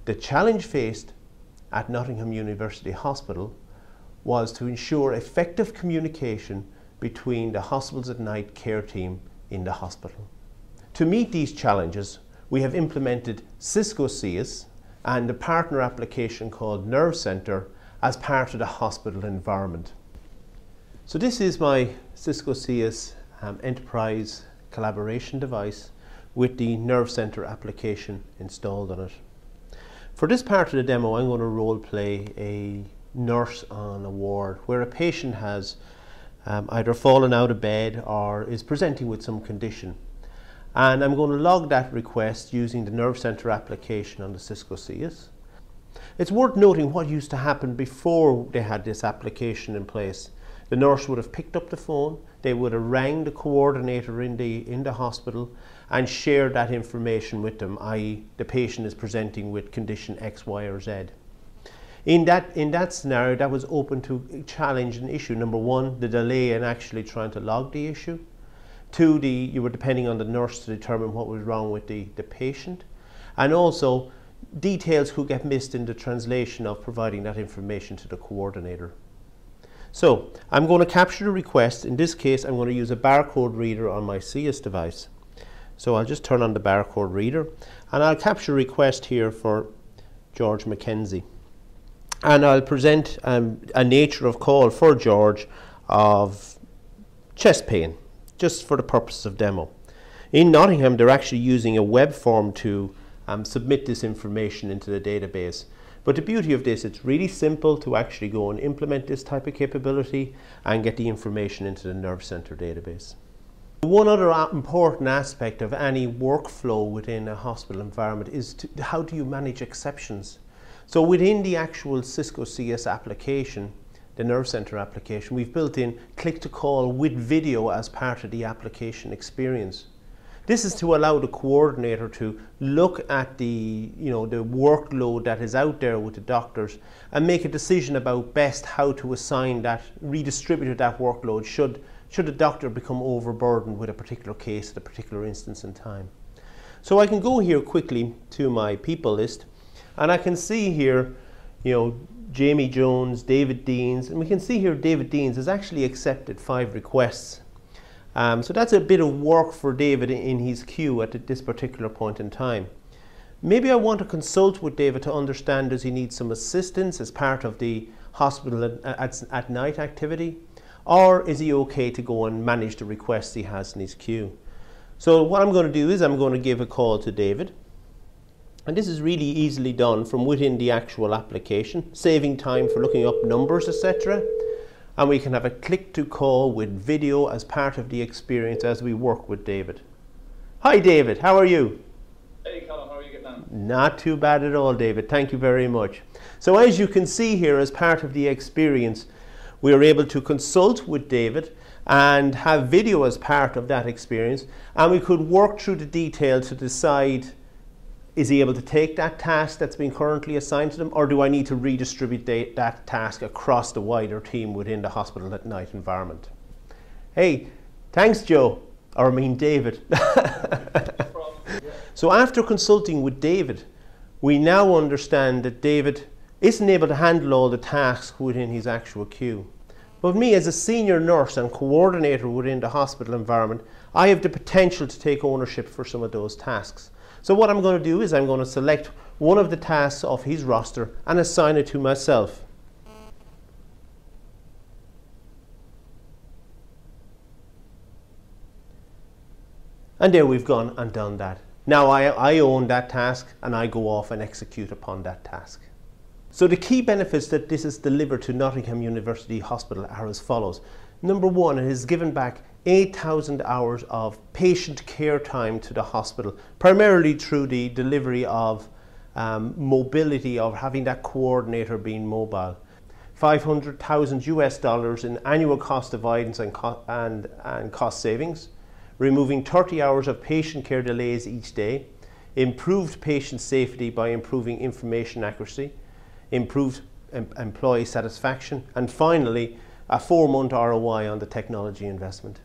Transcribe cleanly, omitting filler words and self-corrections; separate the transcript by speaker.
Speaker 1: The challenge faced at Nottingham University Hospital was to ensure effective communication between the Hospitals at Night care team in the hospital. To meet these challenges, we have implemented Cisco CS and a partner application called Nerve Center as part of the hospital environment. So this is my Cisco CS enterprise collaboration device with the Nerve Center application installed on it. For this part of the demo, I'm going to role play a nurse on a ward where a patient has either fallen out of bed or is presenting with some condition. And I'm going to log that request using the Nerve Center application on the Cisco CS. It's worth noting what used to happen before they had this application in place. The nurse would have picked up the phone, they would have rang the coordinator in the hospital and shared that information with them, i.e. the patient is presenting with condition X, Y or Z. In that scenario, that was open to challenge an issue. Number one, the delay in actually trying to log the issue. Two, you were depending on the nurse to determine what was wrong with the patient. And also, details could get missed in the translation of providing that information to the coordinator. So I'm going to capture the request. In this case, I'm going to use a barcode reader on my CS device. So I'll just turn on the barcode reader and I'll capture a request here for George Mackenzie. And I'll present a nature of call for George of chest pain, just for the purpose of demo. In Nottingham, they're actually using a web form to submit this information into the database. But the beauty of this, it's really simple to actually go and implement this type of capability and get the information into the Nerve Center database. One other important aspect of any workflow within a hospital environment is how do you manage exceptions? So within the actual Cisco CS application, the Nerve Center application, we've built in click to call with video as part of the application experience. This is to allow the coordinator to look at the workload that is out there with the doctors and make a decision about best how to assign that, redistribute that workload should the doctor become overburdened with a particular case at a particular instance in time. So I can go here quickly to my people list and I can see here, Jamie Jones, David Deans, and we can see here David Deans has actually accepted 5 requests. So that's a bit of work for David in his queue at this particular point in time. Maybe I want to consult with David to understand, does he need some assistance as part of the hospital at night activity? Or is he okay to go and manage the requests he has in his queue? So what I'm going to do is I'm going to give a call to David. And this is really easily done from within the actual application, saving time for looking up numbers, etc. And we can have a click to call with video as part of the experience as we work with David. Hi David, how are you?
Speaker 2: Hey Colm, how are you getting on?
Speaker 1: Not too bad at all, David. Thank you very much. So as you can see here, as part of the experience, we are able to consult with David and have video as part of that experience. And we could work through the detail to decide, is he able to take that task that's been currently assigned to them, or do I need to redistribute that task across the wider team within the hospital at night environment? Hey, thanks Joe, or I mean David. So after consulting with David, we now understand that David isn't able to handle all the tasks within his actual queue. But me as a senior nurse and coordinator within the hospital environment, I have the potential to take ownership for some of those tasks. So what I'm going to do is I'm going to select one of the tasks off his roster and assign it to myself. And there we've gone and done that. Now I own that task and I go off and execute upon that task. So the key benefits that this has delivered to Nottingham University Hospital are as follows. Number one, it has given back 8,000 hours of patient care time to the hospital, primarily through the delivery of mobility, of having that coordinator being mobile. $500,000 in annual cost avoidance and cost savings, removing 30 hours of patient care delays each day, improved patient safety by improving information accuracy, improved employee satisfaction, and finally, a 4-month ROI on the technology investment.